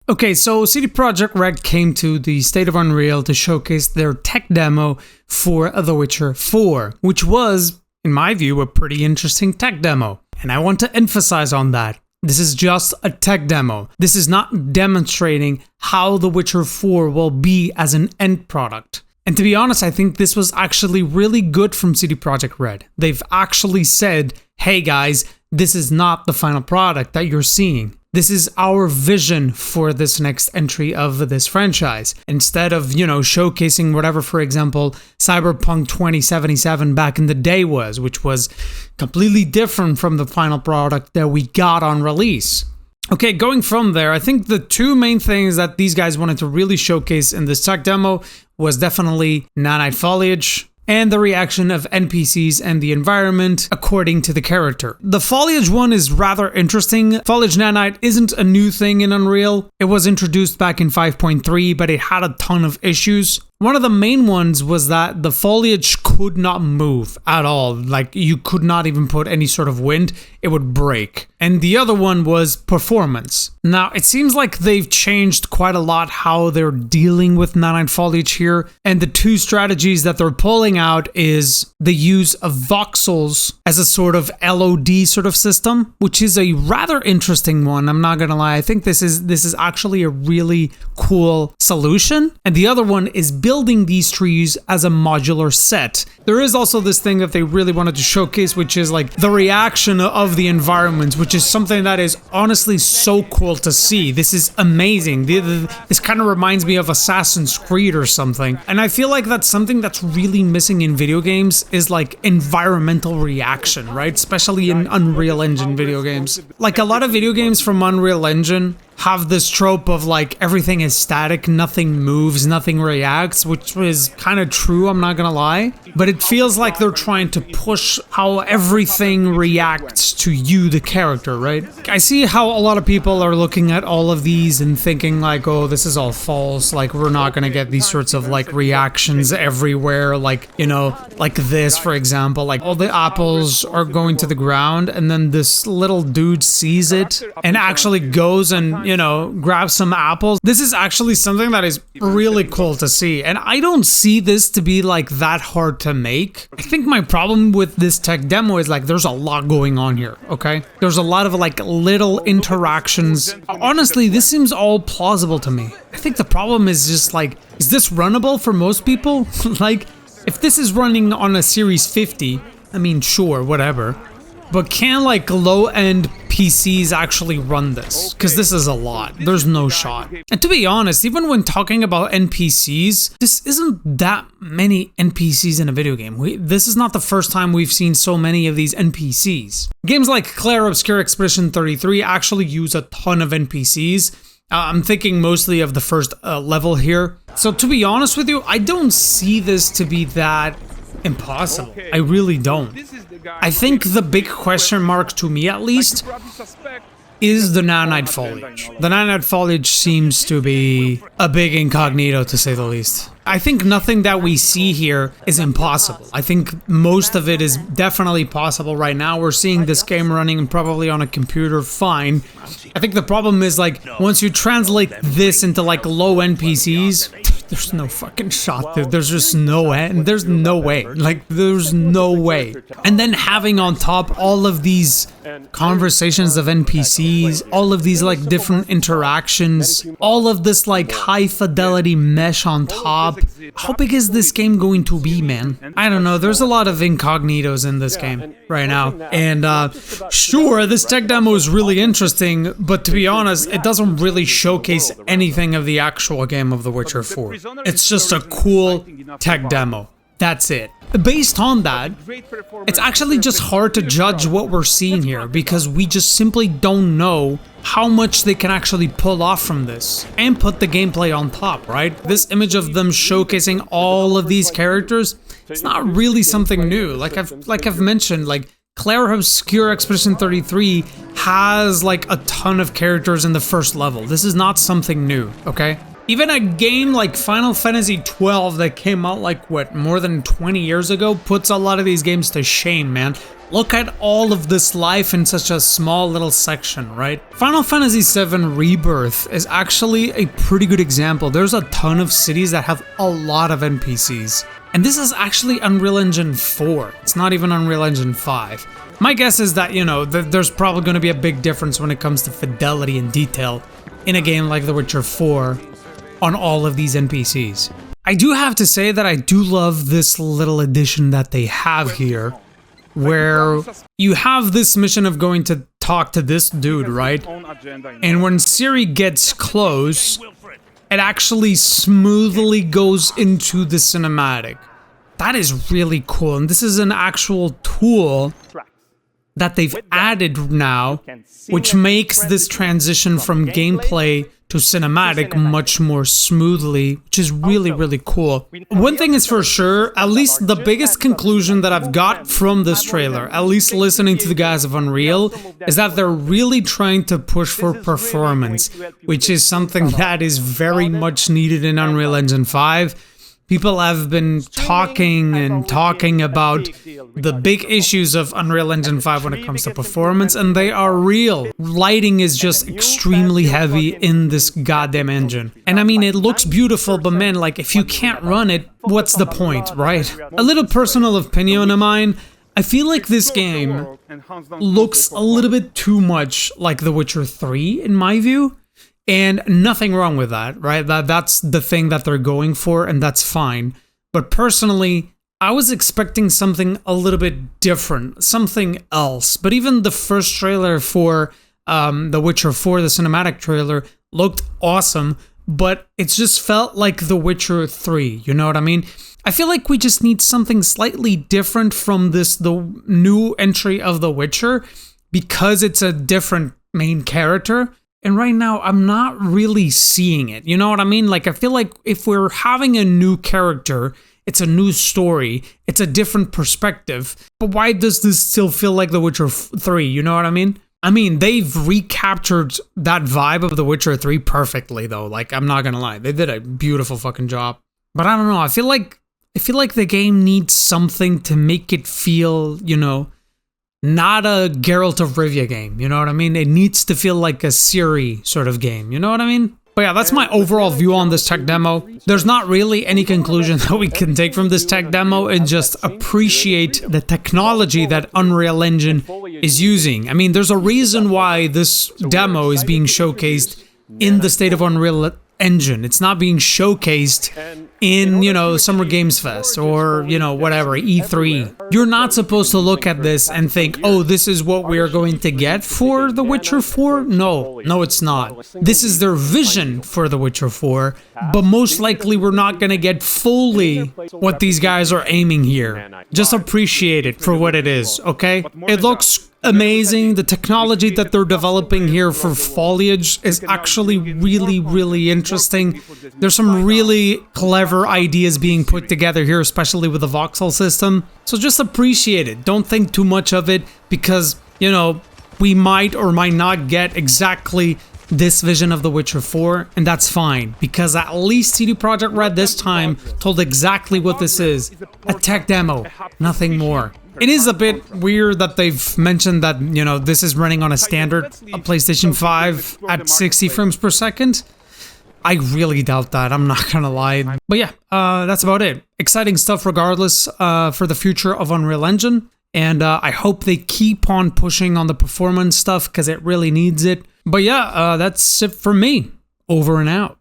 Okay, so CD Projekt Red came to the State of Unreal to showcase their tech demo for The Witcher 4, which was, in my view, a pretty interesting tech demo. And I want to emphasize on that. This is just a tech demo. This is not demonstrating how The Witcher 4 will be as an end product. And to be honest, I think this was actually really good from CD Projekt Red. They've actually said, hey guys, this is not the final product that you're seeing. This is our vision for this next entry of this franchise. Instead of, showcasing whatever, for example, Cyberpunk 2077 back in the day was, which was completely different from the final product that we got on release. Okay, going from there, I think the two main things that these guys wanted to really showcase in this tech demo was definitely nanite foliage and the reaction of NPCs and the environment according to the character. The foliage one is rather interesting. Foliage nanite isn't a new thing in Unreal. It was introduced back in 5.3, but it had a ton of issues. One of the main ones was that the foliage could not move at all. Like, you could not even put any sort of wind, it would break. And the other one was performance. Now, it seems like they've changed quite a lot how they're dealing with nanite foliage here. And the two strategies that they're pulling out is the use of voxels as a sort of LOD sort of system, which is a rather interesting one. I'm not gonna lie. I think this is actually a really cool solution. And the other one is building these trees as a modular set. There is also this thing that they really wanted to showcase, which is like the reaction of the environments, which is something that is honestly so cool to see. This is amazing. This kind of reminds me of Assassin's Creed or something. And I feel like that's something that's really missing in video games is like environmental reaction, right? Especially in Unreal Engine video games. Like a lot of video games from Unreal Engine have this trope of like everything is static, nothing moves, nothing reacts, which is kind of true, I'm not gonna lie. But it feels like they're trying to push how everything reacts to you, the character, right? I see how a lot of people are looking at all of these and thinking like, oh, this is all false, like we're not gonna get these sorts of like reactions everywhere, like, like this, for example, like all the apples are going to the ground and then this little dude sees it and actually goes and grab some apples. This is actually something that is really cool to see. And I don't see this to be like that hard to make. I think my problem with this tech demo is like there's a lot going on here, okay? There's a lot of like little interactions. Honestly, this seems all plausible to me. I think the problem is just like, is this runnable for most people? Like, if this is running on a Series 50, I mean, sure, whatever. But can like low-end PCs actually run this? Because this is a lot. There's no shot. And to be honest, even when talking about NPCs, this isn't that many NPCs in a video game. This is not the first time we've seen so many of these NPCs. Games like Clair Obscure Expedition 33 actually use a ton of NPCs. I'm thinking mostly of the first level here. So to be honest with you, I don't see this to be that impossible. I really don't. I think the big question mark, to me at least, is the nanite foliage. The nanite foliage seems to be a big incognito, to say the least. I think nothing that we see here is impossible. I think most of it is definitely possible right now. We're seeing this game running probably on a computer fine. I think the problem is like once you translate this into like low NPCs, there's no fucking shot there. There's just no end. There's no way. Like, there's no way. And then having on top all of these conversations of NPCs, all of these like different interactions, all of this like high fidelity mesh on top. How big is this game going to be, man? I don't know. There's a lot of incognitos in this game right now. And sure, this tech demo is really interesting, but to be honest, it doesn't really showcase anything of the actual game of The Witcher 4. It's just a cool tech demo. That's it. Based on that, it's actually just hard to judge what we're seeing here because we just simply don't know how much they can actually pull off from this and put the gameplay on top, right? This image of them showcasing all of these characters, it's not really something new. Like I've mentioned, like Clair Obscure Expedition 33 has like a ton of characters in the first level. This is not something new, okay? Even a game like Final Fantasy XII that came out like, what, more than 20 years ago puts a lot of these games to shame, man. Look at all of this life in such a small little section, right? Final Fantasy VII Rebirth is actually a pretty good example. There's a ton of cities that have a lot of NPCs. And this is actually Unreal Engine 4. It's not even Unreal Engine 5. My guess is that, you know, there's probably going to be a big difference when it comes to fidelity and detail in a game like The Witcher 4 on all of these NPCs. I do have to say that I do love this little addition that they have here, where you have this mission of going to talk to this dude, right? And when Ciri gets close, it actually smoothly goes into the cinematic. That is really cool, and this is an actual tool that they've added now, which makes this transition from gameplay to cinematic much more smoothly, which is really, really cool. One thing is for sure, at least the biggest conclusion that I've got from this trailer, at least listening to the guys of Unreal, is that they're really trying to push for performance, which is something that is very much needed in Unreal Engine 5. People have been talking about the big issues of Unreal Engine 5 when it comes to performance, and they are real. Lighting is just extremely heavy in this goddamn engine. And I mean, it looks beautiful, but man, like, if you can't run it, what's the point, right? A little personal opinion of mine, I feel like this game looks a little bit too much like The Witcher 3, in my view. And nothing wrong with that, right? That's the thing that they're going for, and that's fine. But personally, I was expecting something a little bit different, something else. But even the first trailer for The Witcher 4, the cinematic trailer, looked awesome, but it just felt like The Witcher 3, you know what I mean? I feel like we just need something slightly different from the new entry of The Witcher, because it's a different main character. And right now, I'm not really seeing it. You know what I mean? Like, I feel like if we're having a new character, it's a new story, it's a different perspective. But why does this still feel like The Witcher 3? You know what I mean? I mean, they've recaptured that vibe of The Witcher 3 perfectly, though. Like, I'm not gonna lie. They did a beautiful fucking job. But I don't know. I feel like the game needs something to make it feel, you know, not a Geralt of Rivia game, you know what I mean? It needs to feel like a Ciri sort of game, you know what I mean? But yeah, that's my overall view on this tech demo. There's not really any conclusion that we can take from this tech demo, and just appreciate the technology that Unreal Engine is using. I mean, there's a reason why this demo is being showcased in the State of Unreal Engine. It's not being showcased in, you know, Summer Games Fest or, you know, whatever, E3. You're not supposed to look at this and think, oh, this is what we are going to get for The Witcher 4? No, it's not. This is their vision for The Witcher 4, but most likely we're not going to get fully what these guys are aiming here. Just appreciate it for what it is, okay? It looks amazing. The technology that they're developing here for foliage is actually really, really interesting. There's some really clever ideas being put together here, especially with the voxel system. So just appreciate it. Don't think too much of it, because, you know, we might or might not get exactly this vision of The Witcher 4, and that's fine, because at least CD Projekt Red this time told exactly what this is. A tech demo, nothing more. It is a bit weird that they've mentioned that, you know, this is running on a standard PlayStation 5 at 60 frames per second. I really doubt that, I'm not gonna lie. But yeah, that's about it. Exciting stuff regardless for the future of Unreal Engine. And I hope they keep on pushing on the performance stuff, because it really needs it. But yeah, that's it for me. Over and out.